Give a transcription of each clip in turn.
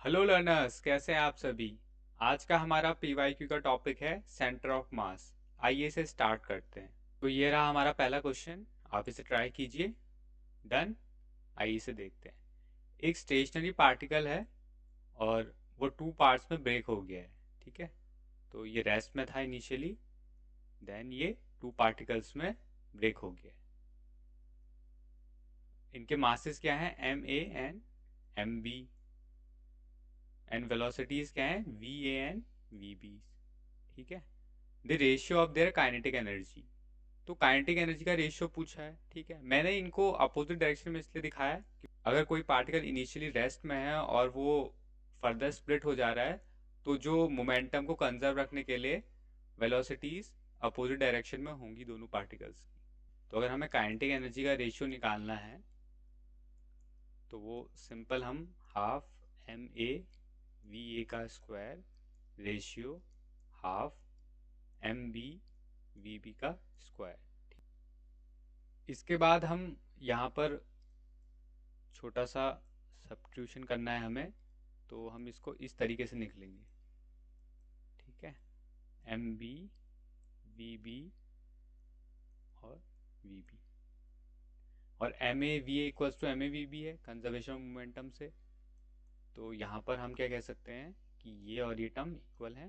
Hello learners, कैसे हैं आप सभी। आज का हमारा पीवाईक्यू का टॉपिक है सेंटर ऑफ मास। आइए इसे स्टार्ट करते हैं। तो ये रहा हमारा पहला क्वेश्चन, आप इसे ट्राई कीजिए। डन। आइए इसे देखते हैं। एक स्टेशनरी पार्टिकल है और वो टू पार्ट्स में ब्रेक हो गया है। ठीक है, तो ये रेस्ट में था इनिशियली, देन ये टू पार्टिकल्स में ब्रेक हो गया है। इनके मासेस क्या हैं? M A and M B, and velocities क्या हैं? V A and V B. ठीक है। The ratio of their kinetic energy. तो काइनेटिक एनर्जी का रेशियो पूछा है। ठीक है, मैंने इनको अपोजिट डायरेक्शन में इसलिए दिखाया है कि अगर कोई पार्टिकल इनिशियली रेस्ट में है और वो फर्दर स्प्लिट हो जा रहा है, तो जो मोमेंटम को कंजर्व रखने के लिए वेलोसिटीज अपोजिट डायरेक्शन में होंगी दोनों पार्टिकल्स की। तो अगर हमें काइनेटिक एनर्जी का रेशियो निकालना है तो वो सिंपल हम half M A V A का square ratio half M B V B का स्क्वायर। इसके बाद हम यहाँ पर छोटा सा सब्स्टिट्यूशन करना है हमें, तो हम इसको इस तरीके से निकलेंगे। ठीक है, एम बी वी बी और वी बी, और M A V A equals to M A V B है कंजर्वेशन ऑफ मोमेंटम से। तो यहाँ पर हम क्या कह सकते हैं कि ये और ये टर्म इक्वल है,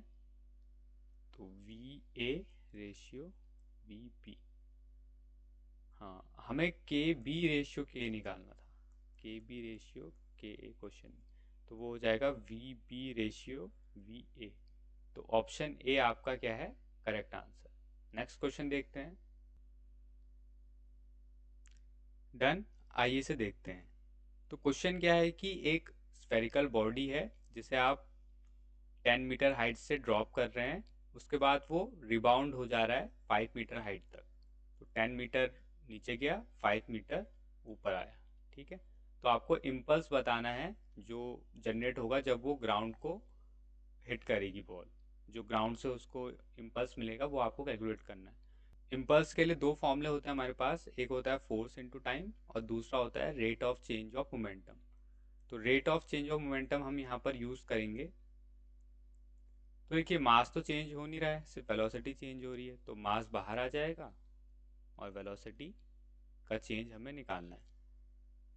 तो V A ratio V B. हाँ, हमें के बी रेशियो के निकालना था, के बी रेशियो के ए क्वेश्चन, तो वो हो जाएगा V B ratio V A. तो ऑप्शन ए आपका क्या है? Correct answer. नेक्स्ट क्वेश्चन देखते हैं। डन। आइए इसे देखते हैं। तो क्वेश्चन क्या है कि एक स्फेरिकल बॉडी है जिसे आप 10 मीटर हाइट से ड्रॉप कर रहे हैं, उसके बाद वो रिबाउंड हो जा रहा है 5 मीटर हाइट तक। तो 10 मीटर नीचे गया, 5 मीटर ऊपर आया। ठीक है, तो आपको इम्पल्स बताना है जो जनरेट होगा जब वो ग्राउंड को हिट करेगी बॉल। जो ग्राउंड से उसको इम्पल्स मिलेगा वो आपको कैलकुलेट करना है। इम्पल्स के लिए दो फॉर्मूले होते हैं हमारे पास, एक होता है फोर्स इनटू टाइम और दूसरा होता है rate of change of momentum. तो rate of change of momentum हम यहाँ पर यूज़ करेंगे। तो देखिए, मास तो चेंज हो नहीं रहा है, सिर्फ वेलोसिटी चेंज हो रही है, तो मास बाहर आ जाएगा और वेलोसिटी का चेंज हमें निकालना है।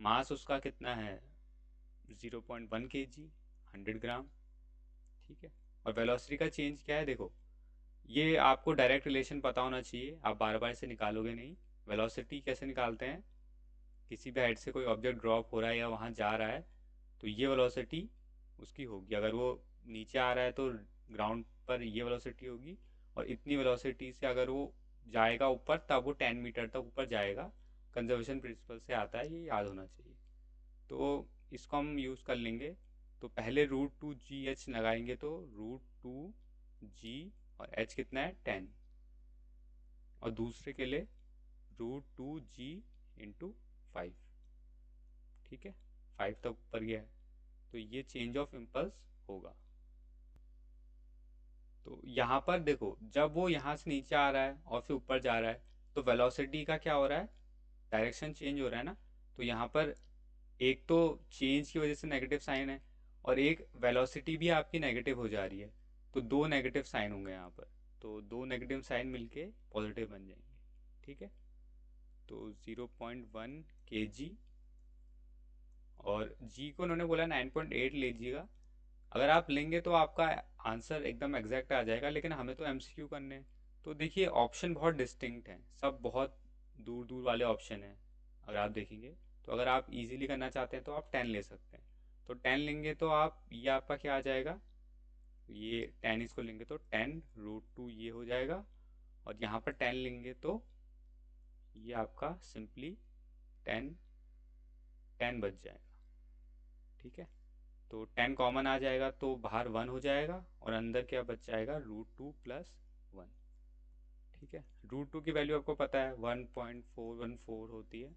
मास उसका कितना है? 0.1 kg, 100 ग्राम। ठीक है, और वेलोसिटी का चेंज क्या है? देखो, ये आपको डायरेक्ट रिलेशन पता होना चाहिए, आप बार बार इसे निकालोगे नहीं। वेलोसिटी कैसे निकालते हैं? किसी भी हाइट से कोई ऑब्जेक्ट ड्रॉप हो रहा है या वहाँ जा रहा है, तो ये वेलोसिटी उसकी होगी। अगर वो नीचे आ रहा है तो ग्राउंड पर ये वेलोसिटी होगी, और इतनी वेलोसिटी से अगर वो जाएगा ऊपर तब वो 10 मीटर तक ऊपर जाएगा। कंजर्वेशन प्रिंसिपल से आता है, ये याद होना चाहिए। तो इसको हम यूज़ कर लेंगे। तो पहले √2 GH लगाएंगे, तो √2 G, और H कितना है? 10। और दूसरे के लिए √2G × 5। ठीक है, 5 तक ऊपर गया है, तो ये चेंज ऑफ इम्पल्स होगा। तो यहाँ पर देखो, जब वो यहाँ से नीचे आ रहा है और फिर ऊपर जा रहा है, तो वेलोसिटी का क्या हो रहा है? डायरेक्शन चेंज हो रहा है ना। तो यहाँ पर एक तो चेंज की वजह से नेगेटिव साइन है, और एक वेलोसिटी भी आपकी नेगेटिव हो जा रही है, तो दो नेगेटिव साइन होंगे यहाँ पर। तो दो नेगेटिव साइन मिलके पॉजिटिव बन जाएंगे। ठीक है, तो 0.1 kg, और जी को उन्होंने बोला 9.8 लीजिएगा। अगर आप लेंगे तो आपका आंसर एकदम एग्जैक्ट आ जाएगा, लेकिन हमें तो एमसीक्यू करने हैं। तो देखिए, ऑप्शन बहुत डिस्टिंक्ट हैं, सब बहुत दूर दूर वाले ऑप्शन हैं। अगर आप देखेंगे, तो अगर आप इजीली करना चाहते हैं तो आप 10 ले सकते हैं। तो 10 लेंगे तो आप, ये आपका क्या आ जाएगा? ये 10 इसको लेंगे तो 10√2 ये हो जाएगा, और यहाँ पर 10 लेंगे तो ये आपका सिंपली 10 10 बच जाएगा। ठीक है, तो 10 कॉमन आ जाएगा तो बाहर 1 हो जाएगा, और अंदर क्या बच जाएगा? √2 + 1। ठीक है, √2 की वैल्यू आपको पता है 1.414 होती है,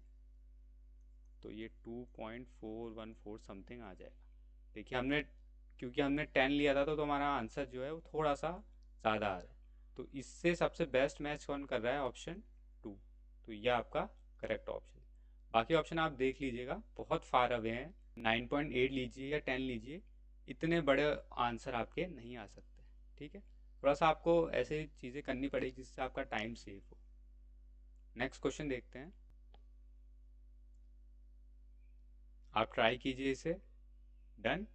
तो ये 2.414 समथिंग आ जाएगा। देखिए, हमने क्योंकि हमने 10 लिया था तो हमारा आंसर जो है वो थोड़ा सा ज़्यादा आ रहा है। तो इससे सबसे बेस्ट मैच कौन कर रहा है? ऑप्शन 2। तो यह आपका करेक्ट ऑप्शन। बाकी ऑप्शन आप देख लीजिएगा, बहुत फार अवे हैं। 9.8 लीजिए या 10 लीजिए, इतने बड़े आंसर आपके नहीं आ सकते। ठीक है, थोड़ा सा आपको ऐसे चीज़ें करनी पड़ेगी जिससे आपका टाइम सेव हो। नेक्स्ट क्वेश्चन देखते हैं, आप ट्राई कीजिए इसे। डन,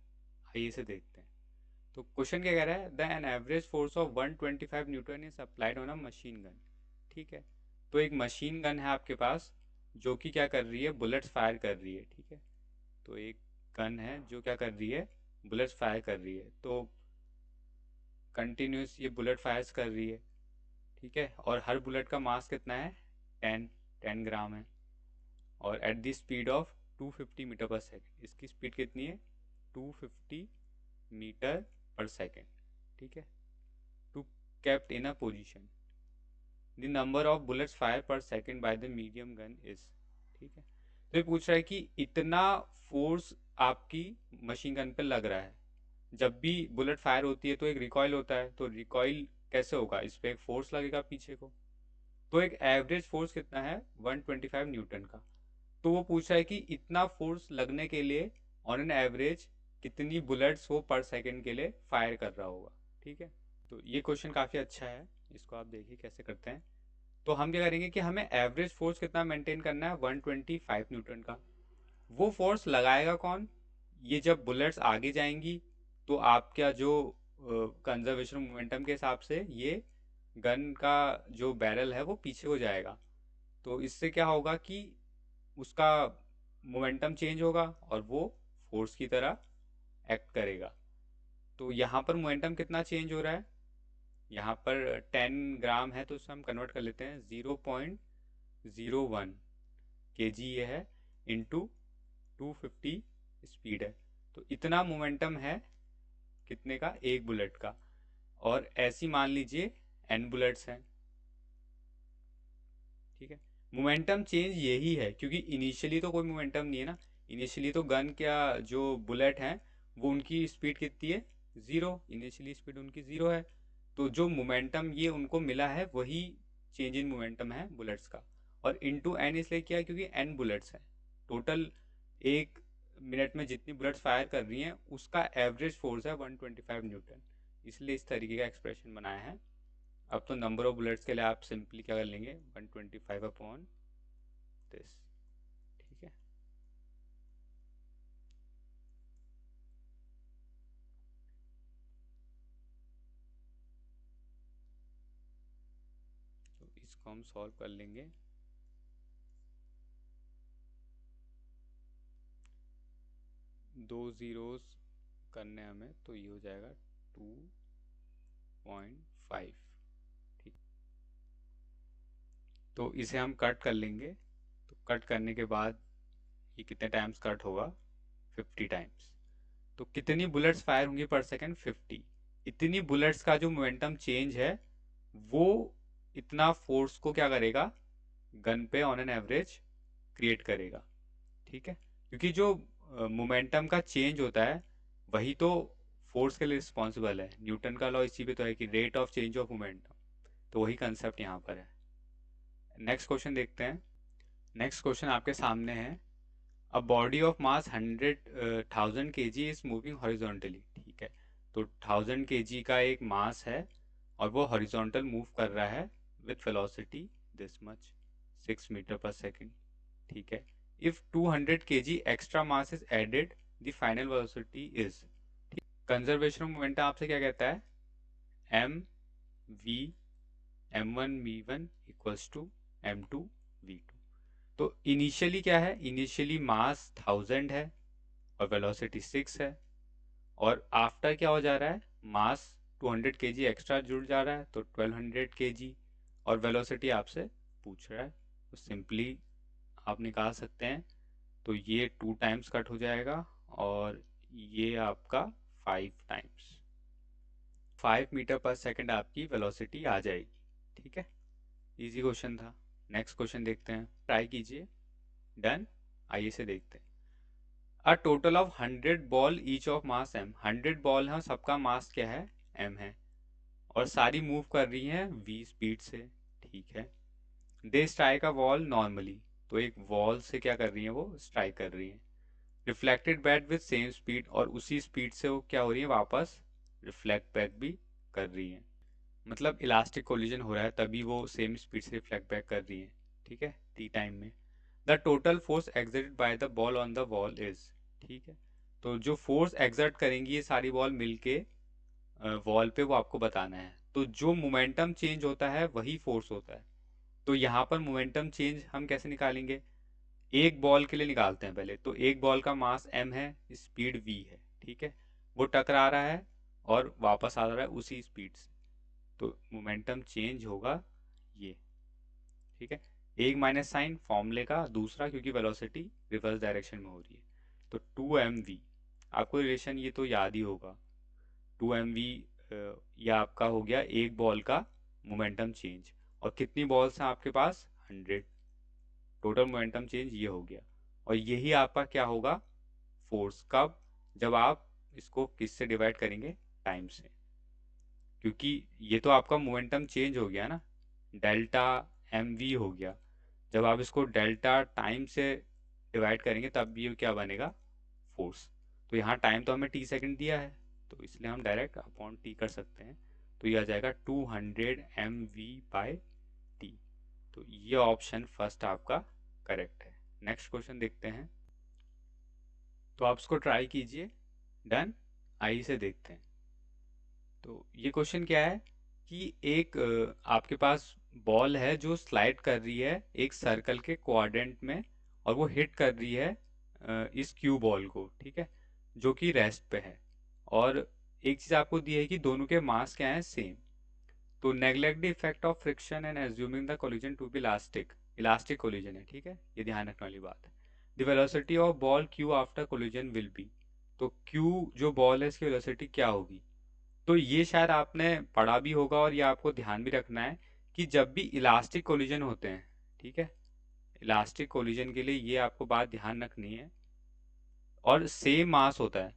आइए इसे देखते हैं। तो क्वेश्चन क्या कह रहा है, the an average force of 125 Newton is applied on a machine gun. ठीक है, तो एक मशीन गन है आपके पास जो कि क्या कर रही है, बुलेट्स फायर कर रही है। ठीक है, तो एक गन है जो क्या कर रही है, बुलेट्स फायर कर रही है। तो कंटिन्यूस ये बुलेट फायर्स कर रही है। ठीक है, और हर बुलेट का मास कितना है, 10 ग्राम है। और at the speed of 250 metre per second, इसकी स्पीड कितनी है, 250 मीटर पर सेकेंड। ठीक है, two kept in a position, the number of bullets fired per second by the medium gun is। ठीक है, तो ये पूछ रहा है कि इतना फोर्स आपकी मशीन गन पे लग रहा है। जब भी बुलेट फायर होती है तो एक रिकॉइल होता है, तो रिकॉइल कैसे होगा, इस पे एक फोर्स लगेगा पीछे को। तो एक एवरेज फोर्स कितना है, 125 न्यूटन का। तो वो पूछ रहा है कि इतना फोर्स लगने के लिए ऑन एन एवरेज कितनी बुलेट्स वो पर सेकंड के लिए फायर कर रहा होगा। ठीक है, तो ये क्वेश्चन काफ़ी अच्छा है, इसको आप देखिए कैसे करते हैं। तो हम क्या करेंगे कि हमें एवरेज फोर्स कितना मेंटेन करना है, 125 न्यूटन का। वो फोर्स लगाएगा कौन, ये जब बुलेट्स आगे जाएंगी तो आपका जो कंजर्वेशन मोमेंटम के हिसाब से ये गन का जो बैरल है वो पीछे हो जाएगा। तो इससे क्या होगा कि उसका मोमेंटम चेंज होगा और वो फोर्स की तरह एक्ट करेगा। तो यहाँ पर मोमेंटम कितना चेंज हो रहा है, यहाँ पर 10 ग्राम है तो उससे हम कन्वर्ट कर लेते हैं, 0.01 kg ये है, इंटू 250 स्पीड है। तो इतना मोमेंटम है कितने का, एक बुलेट का। और ऐसी मान लीजिए n बुलेट्स हैं। ठीक है, मोमेंटम चेंज यही है क्योंकि इनिशियली तो कोई मोमेंटम नहीं है ना। इनिशियली तो गन क्या जो बुलेट हैं वो उनकी स्पीड कितनी है, ज़ीरो, इनिशियली स्पीड उनकी ज़ीरो है। तो जो मोमेंटम ये उनको मिला है वही चेंज इन मोमेंटम है बुलेट्स का। और इनटू एन इसलिए किया है क्योंकि एन बुलेट्स हैं टोटल, एक मिनट में जितनी बुलेट्स फायर कर रही हैं उसका एवरेज फोर्स है 125 न्यूटन, इसलिए इस तरीके का एक्सप्रेशन बनाया है। अब तो नंबर ऑफ बुलेट्स के लिए आप सिंपली क्या कर लेंगे, 125 अपॉन दिस। ठीक है, तो इसको हम सॉल्व कर लेंगे। दो ज़ीरोज़ करने हमें, तो ये हो जाएगा 2.5। ठीक, तो इसे हम कट कर लेंगे। तो कट करने के बाद ये कितने टाइम्स कट होगा, 50 टाइम्स। तो कितनी बुलेट्स फायर होंगी पर सेकेंड, 50। इतनी बुलेट्स का जो मोमेंटम चेंज है वो इतना फोर्स को क्या करेगा, गन पे ऑन एन एवरेज क्रिएट करेगा। ठीक है, क्योंकि जो मोमेंटम का चेंज होता है वही तो फोर्स के लिए रिस्पॉन्सिबल है। न्यूटन का लॉ इसी पे तो है कि rate of change of momentum, तो वही कंसेप्ट यहाँ पर है। नेक्स्ट क्वेश्चन देखते हैं। नेक्स्ट क्वेश्चन आपके सामने है, a body of mass 100,000 kg is moving horizontally. ठीक है, तो 1000 kg का एक मास है और वो हॉरिजॉन्टल मूव कर रहा है with velocity this much, 6 metre per second. ठीक है, if 200 kg extra mass is added the final velocity is. Conservation of momentum आपसे क्या कहता है, M we m1v1 equals to m2v2। तो इनिशियली क्या है, इनिशियली मास 1000 है और वेलोसिटी 6 है। और आफ्टर क्या हो जा रहा है, मास 200 kg एक्स्ट्रा जुड़ जा रहा है तो 1200 kg, और वेलोसिटी आपसे पूछ रहा है। तो सिंपली आप निकाल सकते हैं। तो ये 2 टाइम्स कट हो जाएगा और ये आपका 5 टाइम्स, 5 मीटर पर सेकंड आपकी वेलोसिटी आ जाएगी। ठीक है, इजी क्वेश्चन था। नेक्स्ट क्वेश्चन देखते हैं, ट्राई कीजिए। डन, आइए से देखते हैं। A total of 100 ball each of mass m, 100 ball है, सबका मास क्या है, m है, और सारी मूव कर रही हैं v स्पीड से। ठीक है, they strike a wall normally, तो एक वॉल से क्या कर रही हैं, वो स्ट्राइक कर रही हैं। Reflected back with same speed, और उसी स्पीड से वो क्या हो रही है, वापस रिफ्लेक्ट बैक भी कर रही है। मतलब इलास्टिक कोलिजन हो रहा है तभी वो सेम स्पीड से रिफ्लेक्ट बैक कर रही है, ठीक है, टी टाइम में। The total force exerted by the ball on the wall is, ठीक है, तो जो फोर्स एक्सर्ट करेंगी ये सारी बॉल मिलके वॉल पे, वो आपको बताना है। तो जो मोमेंटम चेंज होता है वही फोर्स होता है। तो यहाँ पर मोमेंटम चेंज हम कैसे निकालेंगे, एक बॉल के लिए निकालते हैं पहले। तो एक बॉल का मास m है, स्पीड v है, ठीक है, वो टकरा रहा है और वापस आ रहा है उसी स्पीड से, तो मोमेंटम चेंज होगा ये, ठीक है। एक माइनस साइन फॉर्मूले का, दूसरा क्योंकि वेलोसिटी रिवर्स डायरेक्शन में हो रही है, तो 2mv, आपको रिलेशन ये तो याद ही होगा। 2mv ये आपका हो गया एक बॉल का मोमेंटम चेंज, और कितनी बॉल्स हैं आपके पास, 100, टोटल मोमेंटम चेंज ये हो गया। और यही आपका क्या होगा, फोर्स, कब, जब आप इसको किससे डिवाइड करेंगे, टाइम से, क्योंकि ये तो आपका मोमेंटम चेंज हो गया ना, डेल्टा एम वी हो गया। जब आप इसको डेल्टा टाइम से डिवाइड करेंगे तब ये क्या बनेगा, फोर्स। तो यहाँ टाइम तो हमें टी सेकंड दिया है, तो इसलिए हम डायरेक्ट अपॉन टी कर सकते हैं, तो ये आ जाएगा 200 mv/t। तो ये ऑप्शन फर्स्ट आपका करेक्ट है। नेक्स्ट क्वेश्चन देखते हैं, तो आप इसको ट्राई कीजिए। डन, आइए इसे देखते हैं। तो ये क्वेश्चन क्या है कि एक आपके पास बॉल है जो स्लाइड कर रही है एक सर्कल के क्वाड्रेंट में, और वो हिट कर रही है इस क्यू बॉल को, ठीक है, जो कि रेस्ट पे है। और एक चीज़ आपको दी है कि दोनों के मास क्या है, सेम। तो neglect the effect of friction and assuming the collision to be elastic, elastic collision है, ठीक है, ये ध्यान रखने वाली बात है। The velocity of ball Q after collision will be, तो क्यू जो बॉल है इसकी वेलोसिटी क्या होगी। तो ये शायद आपने पढ़ा भी होगा और ये आपको ध्यान भी रखना है कि जब भी इलास्टिक कोलिजन होते हैं, ठीक है, इलास्टिक कोलिजन के लिए ये आपको बात ध्यान रखनी है, और सेम मास होता है,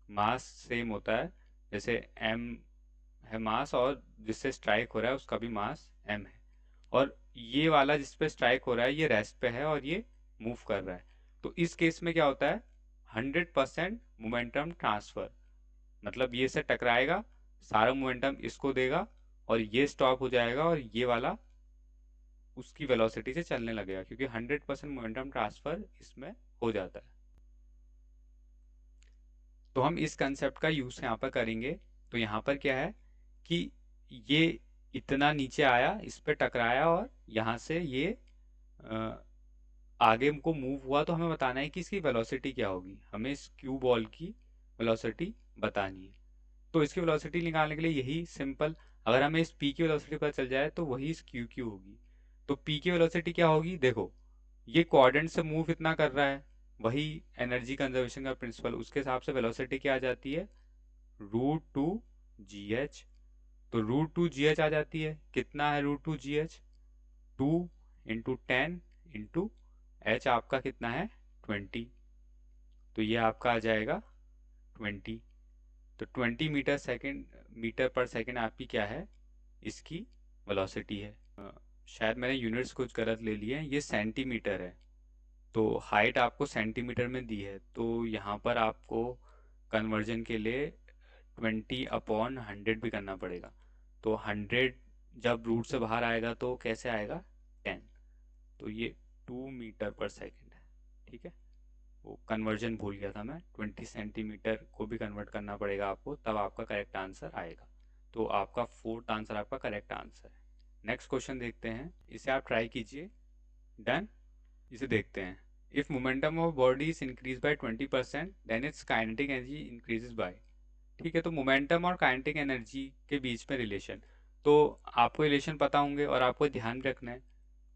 मास सेम होता है, जैसे m है मास, और जिससे स्ट्राइक हो रहा है उसका भी मास m है, और ये वाला जिस पे स्ट्राइक हो रहा है ये रेस्ट पे है और ये मूव कर रहा है। तो इस केस में क्या होता है, 100% मोमेंटम ट्रांसफर, मतलब ये से टकराएगा, सारा मोमेंटम इसको देगा, और ये स्टॉप हो जाएगा, और ये वाला उसकी वेलोसिटी से चलने लगेगा, क्योंकि 100% मोमेंटम ट्रांसफर इसमें हो जाता है। तो हम इस कंसेप्ट का यूज यहाँ पर करेंगे। तो यहाँ पर क्या है कि ये इतना नीचे आया, इस पे टकराया, और यहाँ से ये अ, आगे को मूव हुआ, तो हमें बताना है कि इसकी वेलोसिटी क्या होगी, हमें इस क्यू बॉल की वेलोसिटी बतानी है। तो इसकी वेलोसिटी निकालने के लिए यही सिंपल, अगर हमें इस पी की वेलोसिटी पता चल जाए तो वही इस क्यू की होगी। तो पी की वेलोसिटी क्या होगी, देखो ये क्वाड्रेंट से मूव इतना कर रहा है, वही एनर्जी कंजर्वेशन का प्रिंसिपल, उसके हिसाब से वेलोसिटी क्या आ जाती है, √2 GH। तो √2 GH आ जाती है, कितना है √2 GH, 2 × 10 × आपका कितना है, 20, तो ये आपका आ जाएगा 20। तो 20 मीटर पर सेकेंड आपकी क्या है, इसकी वेलोसिटी है। शायद मैंने यूनिट्स कुछ गलत ले लिए हैं, ये सेंटीमीटर है, तो हाइट आपको सेंटीमीटर में दी है, तो यहाँ पर आपको कन्वर्जन के लिए 20/100 भी करना पड़ेगा। तो 100 जब रूट से बाहर आएगा तो कैसे आएगा, 10, तो ये 2 मीटर पर सेकेंड है, ठीक है। वो कन्वर्जन भूल गया था मैं, 20 सेंटीमीटर को भी कन्वर्ट करना पड़ेगा आपको, तब आपका करेक्ट आंसर आएगा। तो आपका फोर्थ आंसर आपका करेक्ट आंसर है। नेक्स्ट क्वेश्चन देखते हैं, इसे आप ट्राई कीजिए। डन, इसे देखते हैं। If momentum of body is increase by 20% then its kinetic energy increases by, ठीक है। तो मोमेंटम और काइनेटिक एनर्जी के बीच में रिलेशन, तो आपको रिलेशन पता होंगे और आपको ध्यान रखना है,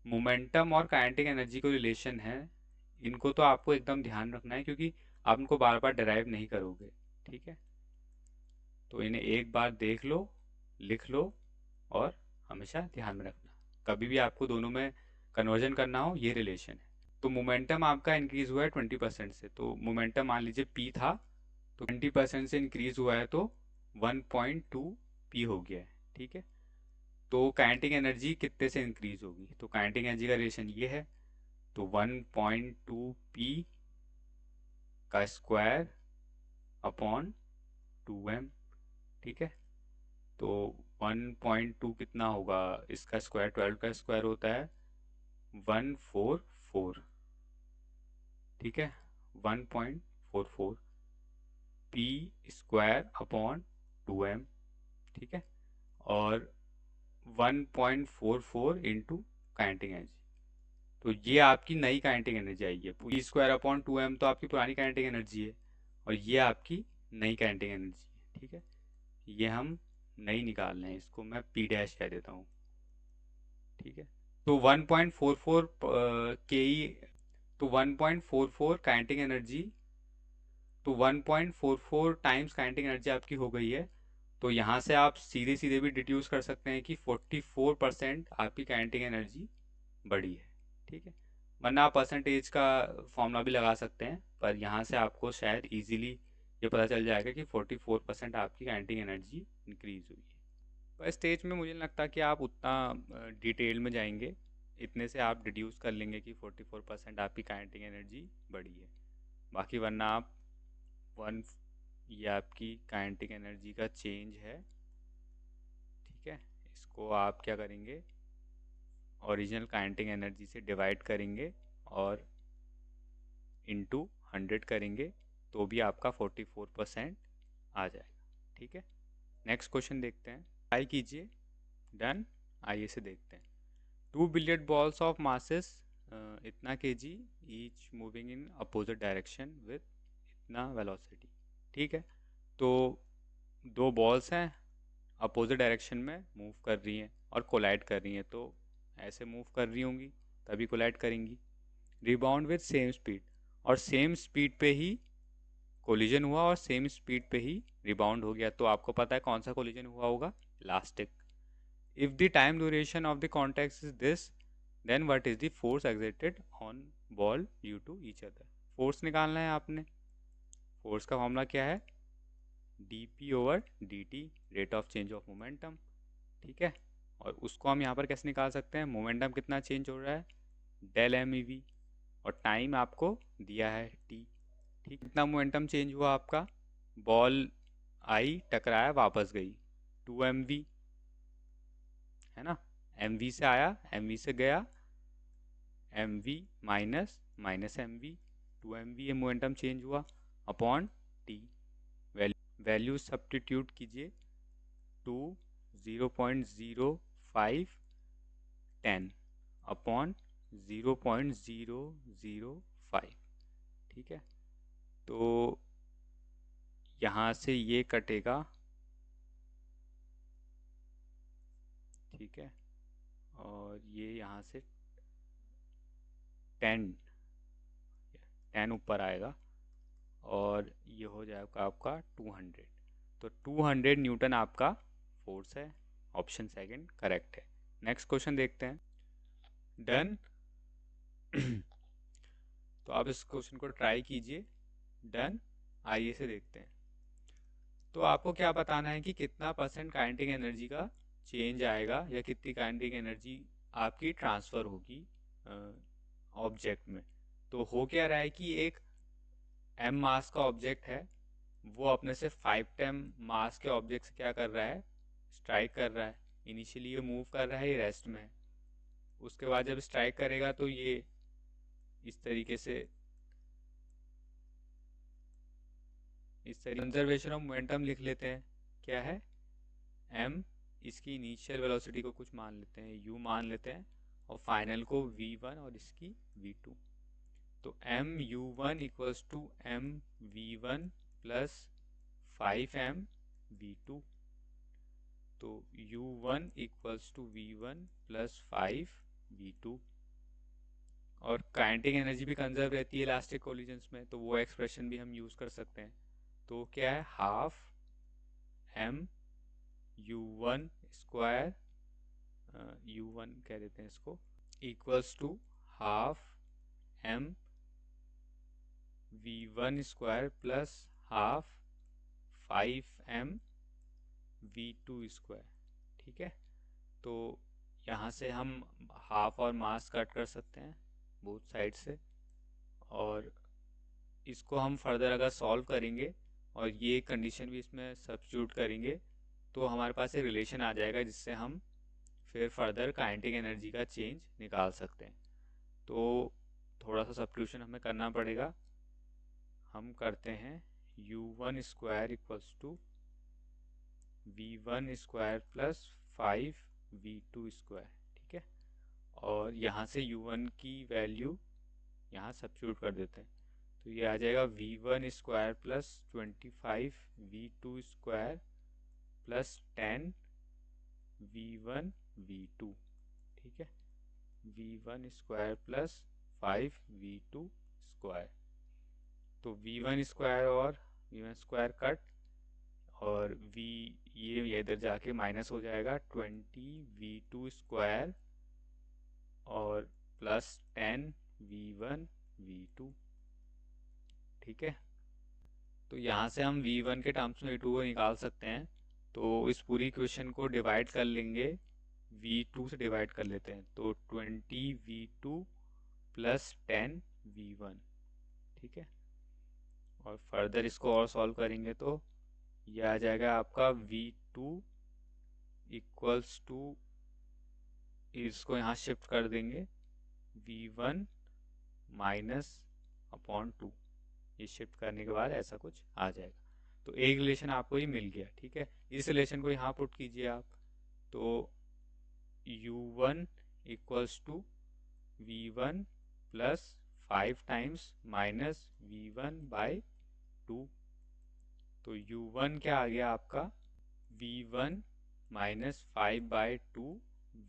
मोमेंटम और काइनेटिक एनर्जी को रिलेशन है, इनको तो आपको एकदम ध्यान रखना है, क्योंकि आप इनको बार बार डराइव नहीं करोगे, ठीक है। तो इन्हें एक बार देख लो, लिख लो, और हमेशा ध्यान में रखना, कभी भी आपको दोनों में कन्वर्जन करना हो, ये रिलेशन है। तो मोमेंटम आपका इंक्रीज हुआ है 20% से, तो मोमेंटम मान लीजिए p था, तो 20% से इंक्रीज हुआ है तो 1.2p हो गया है, ठीक है। तो काइनेटिक एनर्जी कितने से इंक्रीज होगी, तो काइनेटिक एनर्जी का रिलेशन ये है, तो 1.2p का स्क्वायर अपॉन 2m। ठीक है, तो 1.2 कितना होगा, इसका स्क्वायर 12 का स्क्वायर होता है 144। ठीक है, 1.44 पी स्क्वायर अपॉन 2m। ठीक है, और 1.44 इंटू काइनेटिक एनर्जी। तो ये आपकी नई काइनेटिक एनर्जी आई है। पी स्क्वायर अपॉन 2m तो आपकी पुरानी काइनेटिक एनर्जी है, और ये आपकी नई काइनेटिक एनर्जी है। ठीक है, ये हम नई निकाल रहे हैं, इसको मैं पी डैश कह देता हूँ। ठीक है, तो 1.44 के ई, तो 1.44 काइनेटिक एनर्जी, तो 1.44 टाइम्स काइनेटिक एनर्जी आपकी हो गई है। तो यहाँ से आप सीधे सीधे भी डिड्यूस कर सकते हैं कि 44% आपकी काइनेटिक एनर्जी बढ़ी है। ठीक है, वरना आप परसेंटेज का फॉर्मूला भी लगा सकते हैं, पर यहाँ से आपको शायद इजीली ये पता चल जाएगा कि 44% आपकी काइनेटिक एनर्जी इंक्रीज हुई है। पर स्टेज में मुझे नहीं लगता कि आप उतना डिटेल में जाएंगे, इतने से आप डिड्यूस कर लेंगे कि 44% आपकी काइनेटिक एनर्जी बढ़ी है। बाकी वरना आप वन, ये आपकी काइनेटिक एनर्जी का चेंज है। ठीक है, इसको आप क्या करेंगे, ओरिजिनल काइनेटिक एनर्जी से डिवाइड करेंगे और इनटू 100 करेंगे, तो भी आपका 44% आ जाएगा। ठीक है, नेक्स्ट क्वेश्चन देखते हैं। ट्राई कीजिए। डन। आइए से देखते हैं। 2 बिलियन बॉल्स ऑफ मासेस इतना kg each moving in opposite direction with इतना वेलोसिटी। ठीक है, तो दो बॉल्स हैं, अपोजिट डायरेक्शन में मूव कर रही हैं और कोलाइड कर रही हैं, तो ऐसे मूव कर रही होंगी तभी कोलाइड करेंगी। रिबाउंड विथ सेम स्पीड, और सेम स्पीड पे ही कोलिजन हुआ और सेम स्पीड पे ही रिबाउंड हो गया। तो आपको पता है कौन सा कोलिजन हुआ होगा, elastic. If the time duration of the contact is this, then what is the force exerted on ball due to each other. Force निकालना है आपने। फोर्स का फॉर्मूला क्या है, dp over dt, rate of change of momentum. ठीक है, और उसको हम यहाँ पर कैसे निकाल सकते हैं, मोमेंटम कितना चेंज हो रहा है, डेल एम ई वी, और टाइम आपको दिया है t। ठीक, कितना मोमेंटम चेंज हुआ आपका, बॉल आई टकराया वापस गई, 2mv है ना, mv से आया mv से गया, mv minus minus mv, 2mv ये मोमेंटम चेंज हुआ अपॉन t। वैल्यू सब्स्टिट्यूट कीजिए, 2 0.05 10 अपॉन 0.005। ठीक है, तो यहाँ से ये कटेगा। ठीक है, और ये यहाँ से 10 10 ऊपर आएगा, और ये हो जाएगा आपका 200। तो 200 न्यूटन आपका फोर्स है। ऑप्शन सेकंड करेक्ट है। नेक्स्ट क्वेश्चन देखते हैं। डन। तो आप इस क्वेश्चन को ट्राई कीजिए। डन। आइए से देखते हैं। तो आपको क्या बताना है कि कितना परसेंट काइनेटिक एनर्जी का चेंज आएगा, या कितनी काइनेटिक एनर्जी आपकी ट्रांसफ़र होगी ऑब्जेक्ट में। तो हो क्या रहा है कि एक m मास का ऑब्जेक्ट है, वो अपने से 5 मास के ऑब्जेक्ट से क्या कर रहा है, स्ट्राइक कर रहा है। इनिशियली ये मूव कर रहा है, ये रेस्ट में है। उसके बाद जब स्ट्राइक करेगा तो ये इस तरीके से, कंजर्वेशन ऑफ मोमेंटम लिख लेते हैं। क्या है, m, इसकी इनिशियल वेलोसिटी को कुछ मान लेते हैं, u मान लेते हैं, और फाइनल को v1 और इसकी v2। तो m u1 equals to m v1 plus 5m v2। तो u1 equals to v1 plus 5v2। और काइनेटिक एनर्जी भी कंजर्व रहती है इलास्टिक कोलिजन्स में, तो वो एक्सप्रेशन भी हम यूज़ कर सकते हैं। तो क्या है, half m u1 square, u1 कह देते हैं इसको, equals to half m v1 square plus half 5m v2 square. ठीक है, तो यहाँ से हम हाफ और मास कट कर सकते हैं बोथ साइड से, और इसको हम फर्दर अगर सॉल्व करेंगे और ये कंडीशन भी इसमें सब्स्टिट्यूट करेंगे तो हमारे पास एक रिलेशन आ जाएगा जिससे हम फिर फर्दर काइनेटिक एनर्जी का चेंज निकाल सकते हैं। तो थोड़ा सा सब्स्टिट्यूशन हमें करना पड़ेगा। हम करते हैं u1 square equals to v1 square plus 5v2 square, ठीक है। और यहाँ से u1 की वैल्यू यहाँ सब्स्टिट्यूट कर देते हैं, तो ये आ जाएगा v1 square plus 25 v2 square plus 10 v1 v2, ठीक है। v1 square plus 5 v2 square, तो v1 स्क्वायर और v1 स्क्वायर कट, और ये इधर जाके माइनस हो जाएगा 20 v2 स्क्वायर और प्लस 10 v1 v2, ठीक है। तो यहाँ से हम v1 के टर्म्स में v2 को निकाल सकते हैं। तो इस पूरी इक्वेशन को डिवाइड कर लेंगे, v2 से डिवाइड कर लेते हैं, तो 20 v2 प्लस 10 v1, ठीक है। और फर्दर इसको और सॉल्व करेंगे तो यह आ जाएगा आपका v2 इक्वल्स टू, इसको यहाँ शिफ्ट कर देंगे v1 माइनस अपॉन 2, ये शिफ्ट करने के बाद ऐसा कुछ आ जाएगा। तो एक रिलेशन आपको ही मिल गया, ठीक है। इस रिलेशन को यहाँ पुट कीजिए आप, तो u1 equals to v1 plus 5 times minus v1 by 2, तो u1 क्या आ गया आपका v1 माइनस 5 बाई 2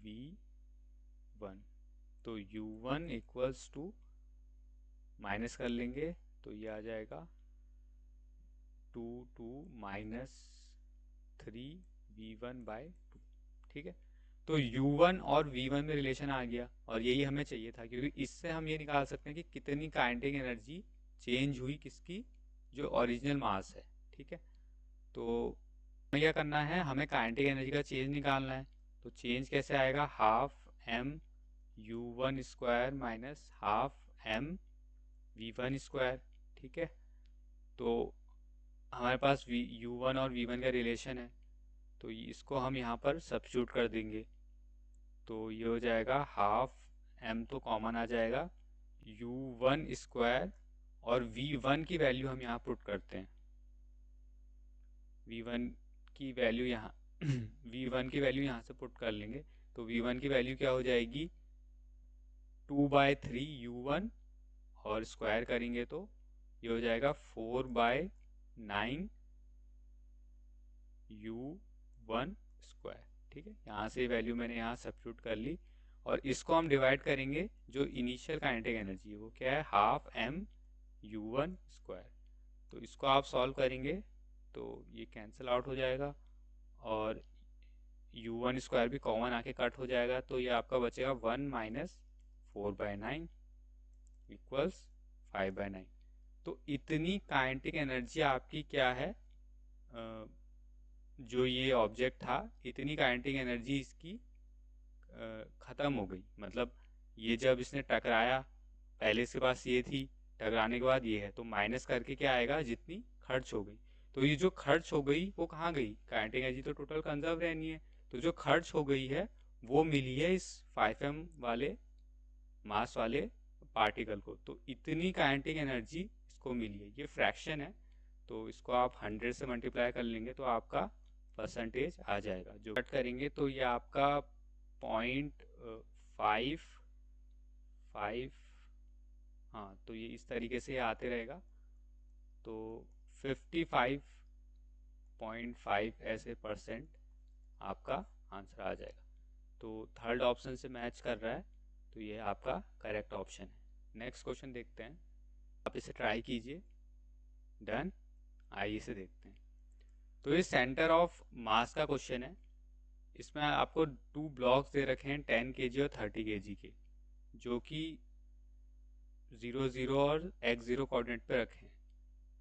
v1, तो u1 इक्वल्स टू माइनस कर लेंगे तो ये आ जाएगा 2 माइनस 3 v1 बाई 2, ठीक है। तो u1 और v1 में रिलेशन आ गया और यही हमें चाहिए था, क्योंकि इससे हम ये निकाल सकते हैं कि कितनी काइनेटिक एनर्जी चेंज हुई किसकी, जो ओरिजिनल मास है, ठीक है। तो हमें क्या करना है, हमें काइनेटिक एनर्जी का चेंज निकालना है। तो चेंज कैसे आएगा, half m u1 square minus half m v1 square, ठीक है। तो हमारे पास u1 और v1 का रिलेशन है, तो इसको हम यहाँ पर सब्स्टिट्यूट कर देंगे, तो ये हो जाएगा हाफ m तो कॉमन आ जाएगा, u1 स्क्वायर और v1 की वैल्यू हम यहाँ पुट करते हैं, v1 की वैल्यू यहाँ v1 की वैल्यू यहाँ से पुट कर लेंगे, तो v1 की वैल्यू क्या हो जाएगी 2/3 u1 और स्क्वायर करेंगे तो ये हो जाएगा 4/9 u1 स्क्वायर, ठीक है। यहाँ से वैल्यू मैंने यहाँ सब्स्टिट्यूट कर ली और इसको हम डिवाइड करेंगे, जो इनिशियल काइनेटिक एनर्जी है वो क्या है, हाफ m u1 स्क्वायर। तो इसको आप सॉल्व करेंगे तो ये कैंसिल आउट हो जाएगा और u1 स्क्वायर भी कॉमन आके कट हो जाएगा, तो ये आपका बचेगा 1 माइनस 4/9 इक्वल्स 5/9। तो इतनी काइनेटिक एनर्जी आपकी क्या है, जो ये ऑब्जेक्ट था, इतनी काइनेटिक एनर्जी इसकी ख़त्म हो गई। मतलब ये जब इसने टकराया, पहले इसके पास ये थी, टकराने के बाद ये है, तो माइनस करके क्या आएगा, जितनी खर्च हो गई। तो ये जो खर्च हो गई वो कहाँ गई, काइनेटिक एनर्जी तो टोटल कंजर्व रहनी है, तो जो खर्च हो गई है वो मिली है इस 5m वाले मास वाले पार्टिकल को। तो इतनी काइनेटिक एनर्जी इसको मिली है, ये फ्रैक्शन है, तो इसको आप 100 से मल्टीप्लाई कर लेंगे तो आपका परसेंटेज आ जाएगा। जो कट करेंगे तो ये आपका 0.55, हाँ, तो ये इस तरीके से आते रहेगा, तो 55.5 ऐसे परसेंट आपका आंसर आ जाएगा। तो थर्ड ऑप्शन से मैच कर रहा है, तो ये आपका करेक्ट ऑप्शन है। नेक्स्ट क्वेश्चन देखते हैं, आप इसे ट्राई कीजिए। डन, आइए इसे देखते हैं। तो ये सेंटर ऑफ मास का क्वेश्चन है। इसमें आपको 2 ब्लॉक्स दे रखे हैं 10 kg और 30 kg के, जो कि 0 0 और x0 कोऑर्डिनेट पे रखे हैं।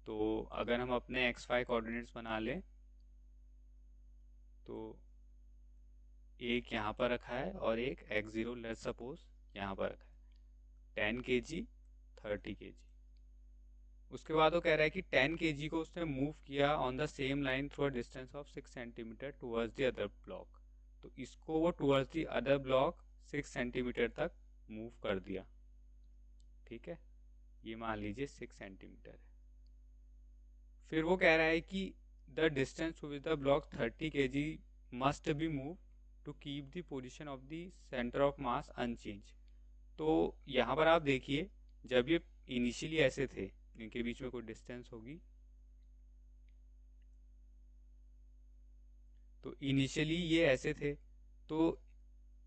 तो अगर हम अपने x5 कोऑर्डिनेट्स बना लें तो एक यहाँ पर रखा है और एक x0 लेट्स सपोज यहाँ पर रखा है, 10 kg 30 kg। उसके बाद वो कह रहा है कि 10 kg को उसने मूव किया on the same line through a distance of 6 centimetre towards the other block. तो इसको वो towards the other block 6 centimetre तक मूव कर दिया। ठीक है, ये मान लीजिए 6 सेंटीमीटर है। फिर वो कह रहा है कि the distance with the block 30 kg must be move to keep the position of the centre of mass unchange. तो यहाँ पर आप देखिए, जब ये इनिशियली ऐसे थे, इनके बीच में कोई डिस्टेंस होगी, तो इनिशियली ये ऐसे थे, तो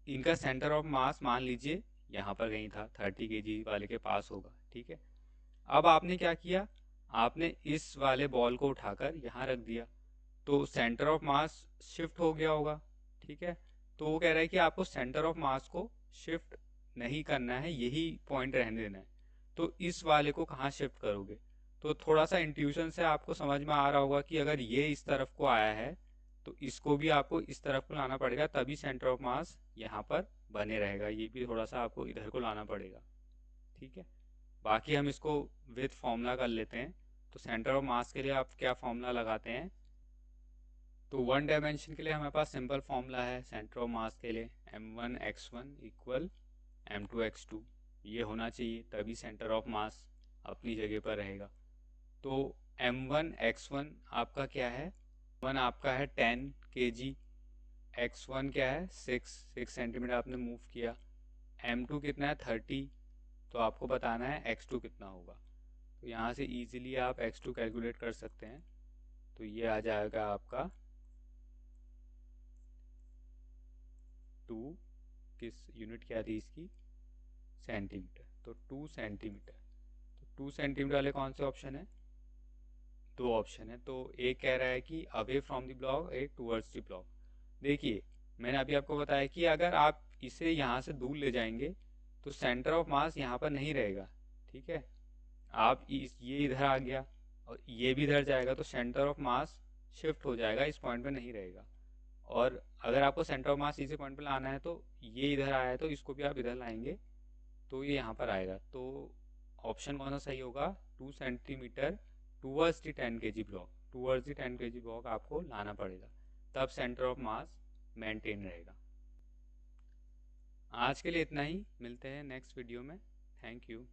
इनका सेंटर ऑफ मास मान लीजिए यहाँ पर कहीं था, 30 kg वाले के पास होगा। ठीक है, अब आपने क्या किया, आपने इस वाले बॉल को उठाकर यहाँ रख दिया, तो सेंटर ऑफ मास शिफ्ट हो गया होगा। ठीक है, तो वो कह रहा है कि आपको सेंटर ऑफ मास को शिफ्ट नहीं करना है, यही पॉइंट रहने देना है। तो इस वाले को कहाँ शिफ्ट करोगे? तो थोड़ा सा इंट्यूशन से आपको समझ में आ रहा होगा कि अगर ये इस तरफ को आया है तो इसको भी आपको इस तरफ को लाना पड़ेगा, तभी सेंटर ऑफ मास यहाँ पर बने रहेगा। ये भी थोड़ा सा आपको इधर को लाना पड़ेगा। ठीक है, बाकी हम इसको विथ फॉर्मूला कर लेते हैं। तो सेंटर ऑफ मास के लिए आप क्या फॉर्मूला लगाते हैं? तो वन डायमेंशन के लिए हमारे पास सिंपल फॉर्मूला है सेंटर ऑफ मास के लिए, m1x1 इक्वल m2x2। ये होना चाहिए, तभी सेंटर ऑफ मास अपनी जगह पर रहेगा। तो m1x1 आपका क्या है? वन आपका है 10 kg, x1 क्या है 6 सेंटीमीटर आपने मूव किया, m2 कितना है 30, तो आपको बताना है x2 कितना होगा। तो यहाँ से इजीली आप x2 कैलकुलेट कर सकते हैं। तो ये आ जाएगा आपका 2, किस यूनिट क्या थी इसकी, सेंटीमीटर, तो 2 सेंटीमीटर। तो 2 सेंटीमीटर वाले कौन से ऑप्शन है? दो ऑप्शन है। तो एक कह रहा है कि अवे फ्रॉम द ब्लॉक, एक टूवर्ड्स द ब्लॉक। देखिए, मैंने अभी आपको बताया कि अगर आप इसे यहाँ से दूर ले जाएंगे तो सेंटर ऑफ मास यहाँ पर नहीं रहेगा। ठीक है, आप ये इधर आ गया और ये भी इधर जाएगा, तो सेंटर ऑफ मास शिफ्ट हो जाएगा, इस पॉइंट पे नहीं रहेगा। और अगर आपको सेंटर ऑफ मास इसी पॉइंट पे लाना है तो ये इधर आया है, तो इसको भी आप इधर लाएंगे तो ये यहाँ पर आएगा। तो ऑप्शन कौन सा सही होगा? 2 centimetre towards the 10 kg block, towards the 10 kg block आपको लाना पड़ेगा, तब सेंटर ऑफ मास मेंटेन रहेगा। आज के लिए इतना ही, मिलते हैं नेक्स्ट वीडियो में। Thank you.